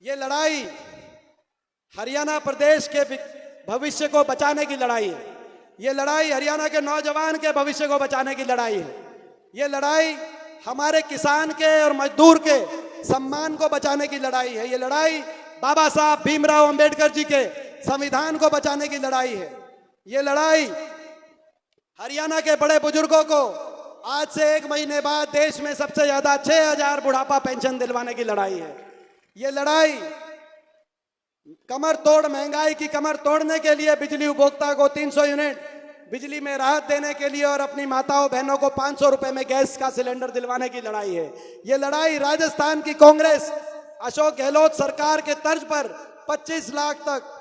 ये लड़ाई हरियाणा प्रदेश के भविष्य को बचाने की लड़ाई है। ये लड़ाई हरियाणा के नौजवान के भविष्य को बचाने की लड़ाई है। ये लड़ाई हमारे किसान के और मजदूर के सम्मान को बचाने की लड़ाई है। ये लड़ाई बाबा साहब भीमराव अंबेडकर जी के संविधान को बचाने की लड़ाई है। ये लड़ाई हरियाणा के बड़े बुजुर्गों को आज से 1 महीने बाद देश में सबसे ज्यादा 6000 बुढ़ापा पेंशन दिलवाने की लड़ाई है। ये लड़ाई कमर तोड़ महंगाई की कमर तोड़ने के लिए बिजली उपभोक्ता को 300 यूनिट बिजली में राहत देने के लिए और अपनी माताओं बहनों को 500 रुपए में गैस का सिलेंडर दिलवाने की लड़ाई है। ये लड़ाई राजस्थान की कांग्रेस अशोक गहलोत सरकार के तर्ज पर 25 लाख तक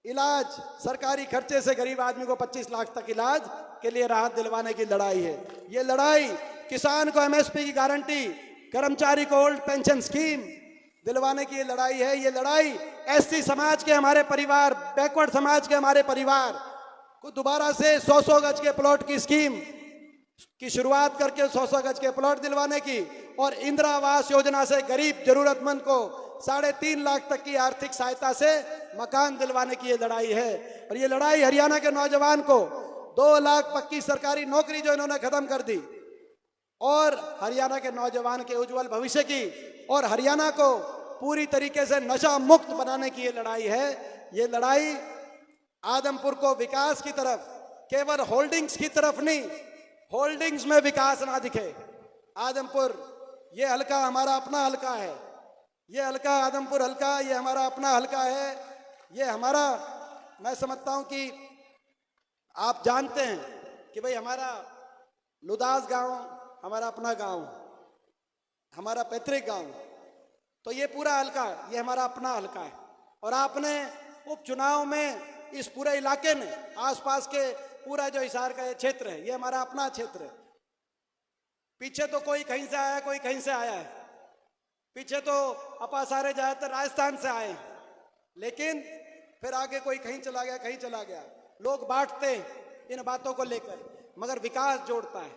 इलाज सरकारी खर्चे से गरीब आदमी को 25 लाख तक इलाज के लिए राहत दिलवाने की लड़ाई है। ये लड़ाई किसान को एमएसपी की गारंटी, कर्मचारी को ओल्ड पेंशन स्कीम दिलवाने की ये लड़ाई है। ये लड़ाई एससी समाज के हमारे परिवार, बैकवर्ड समाज के हमारे परिवार को दोबारा से 100 गज के प्लॉट की स्कीम की शुरुआत करके 100 गज के प्लॉट दिलवाने की और इंदिरा आवास योजना से गरीब जरूरतमंद को 3.5 लाख तक की आर्थिक सहायता से मकान दिलवाने की ये लड़ाई है। और ये लड़ाई हरियाणा के नौजवान को 2 लाख पक्की सरकारी नौकरी जो इन्होंने खत्म कर दी और हरियाणा के नौजवान के उज्जवल भविष्य की और हरियाणा को पूरी तरीके से नशा मुक्त बनाने की ये लड़ाई है। ये लड़ाई आदमपुर को विकास की तरफ, केवल होल्डिंग्स की तरफ नहीं, होल्डिंग्स में विकास ना दिखे। आदमपुर ये हल्का हमारा अपना हल्का है। ये हल्का आदमपुर हल्का ये हमारा अपना हल्का है। ये हमारा, मैं समझता हूं कि आप जानते हैं कि भाई हमारा लुदास गांव हमारा अपना गांव, हमारा पैतृक गांव, तो ये पूरा हल्का ये हमारा अपना हल्का है। और आपने उपचुनाव में इस पूरे इलाके में आसपास के पूरा जो हिसार का ये क्षेत्र है ये हमारा अपना क्षेत्र है। पीछे तो कोई कहीं से आया, कोई कहीं से आया है। पीछे तो अपा सारे ज्यादातर राजस्थान से आए हैं, लेकिन फिर आगे कोई कहीं चला गया, कहीं चला गया। लोग बांटते इन बातों को लेकर, मगर विकास जोड़ता है,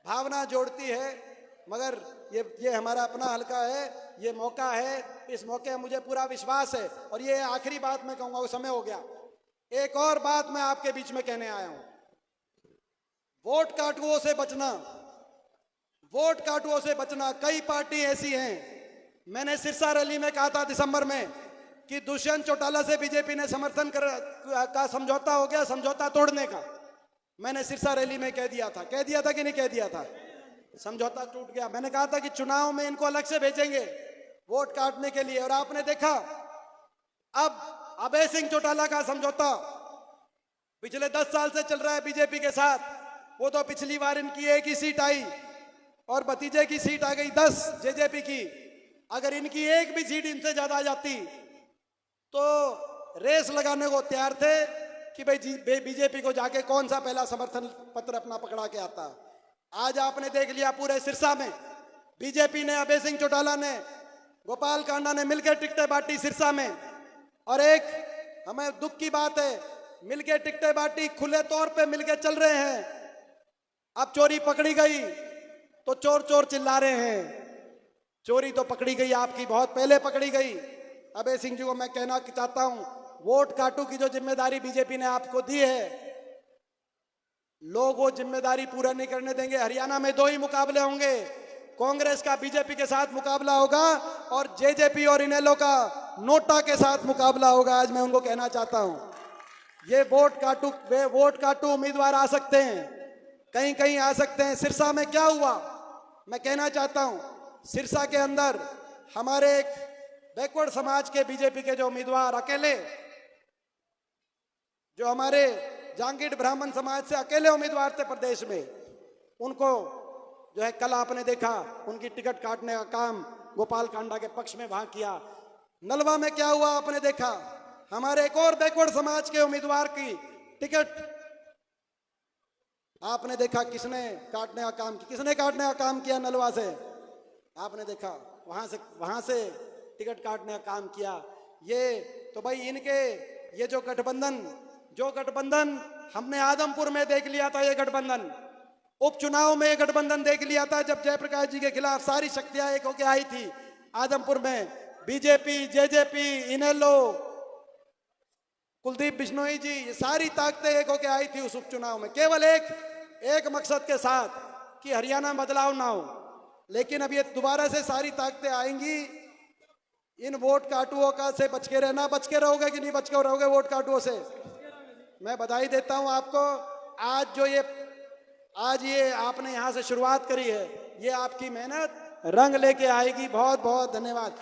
भावना जोड़ती है। मगर ये हमारा अपना हल्का है, ये मौका है, इस मौके में मुझे पूरा विश्वास है। और ये आखिरी बात मैं कहूंगा, वो समय हो गया। एक और बात मैं आपके बीच में कहने आया हूं, वोट काटुओं से बचना, वोट काटुओं से बचना। कई पार्टी ऐसी हैं, मैंने सिरसा रैली में कहा था दिसंबर में कि दुष्यंत चौटाला से बीजेपी ने समर्थन का समझौता हो गया, समझौता तोड़ने का। मैंने सिरसा रैली में कह दिया था कि नहीं कह दिया था? समझौता टूट गया। मैंने कहा था कि चुनाव में इनको अलग से भेजेंगे वोट काटने के लिए। और आपने देखा अब अभय सिंह चौटाला का समझौता पिछले 10 साल से चल रहा है बीजेपी के साथ। वो तो पिछली बार इनकी 1 ही सीट आई और भतीजे की सीट आ गई 10 जेजेपी की। अगर इनकी 1 भी सीट इनसे ज्यादा आ जाती तो रेस लगाने को तैयार थे कि भाई बीजेपी को जाके कौन सा पहला समर्थन पत्र अपना पकड़ा के आता। आज आपने देख लिया पूरे सिरसा में बीजेपी ने, अभय सिंह चौटाला ने, गोपाल कांडा ने मिलकर टिकटें बांटी सिरसा में। और एक हमें दुख की बात है, मिलकर टिकटें बांटी, खुले तौर पे मिलकर चल रहे हैं। अब चोरी पकड़ी गई तो चोर चोर चिल्ला रहे हैं। चोरी तो पकड़ी गई आपकी, बहुत पहले पकड़ी गई। अभय सिंह जी को मैं कहना चाहता हूं, वोट काटू की जो जिम्मेदारी बीजेपी ने आपको दी है, लोग वो जिम्मेदारी पूरा नहीं करने देंगे। हरियाणा में 2 ही मुकाबले होंगे, कांग्रेस का बीजेपी के साथ मुकाबला होगा और जेजेपी और इनेलो का नोटा के साथ मुकाबला होगा। आज मैं उनको कहना चाहता हूं, ये वोट काटू उम्मीदवार आ सकते हैं, कहीं कहीं आ सकते हैं। सिरसा में क्या हुआ मैं कहना चाहता हूं, सिरसा के अंदर हमारे एक बैकवर्ड समाज के बीजेपी के जो उम्मीदवार अकेले, जो हमारे जांगीड़ ब्राह्मण समाज से अकेले उम्मीदवार थे प्रदेश में, उनको जो है कल आपने देखा उनकी टिकट काटने का काम गोपाल कांडा के पक्ष में वहां किया। नलवा में क्या हुआ आपने देखा, हमारे एक और बैकवर्ड समाज के उम्मीदवार की टिकट आपने देखा किसने काटने का काम किया नलवा से। आपने देखा वहां से टिकट काटने का काम किया। ये तो भाई इनके ये जो गठबंधन हमने आदमपुर में देख लिया था, ये गठबंधन उपचुनाव में ये गठबंधन देख लिया था, जब जयप्रकाश जी के खिलाफ सारी शक्तियां एक होकर आई थी आदमपुर में। बीजेपी, जेजेपी, इनेलो, कुलदीप बिश्नोई जी, ये सारी ताकतें एक होके आई थी उस उपचुनाव में, केवल एक मकसद के साथ कि हरियाणा में बदलाव ना हो। लेकिन अब ये दोबारा से सारी ताकतें आएंगी। इन वोट काटुओं का से बच के रहना। बच के रहोगे कि नहीं बच के रहोगे वोट काटुओं से? मैं बधाई देता हूं आपको। आज ये आपने यहां से शुरुआत करी है, ये आपकी मेहनत रंग लेके आएगी। बहुत बहुत धन्यवाद।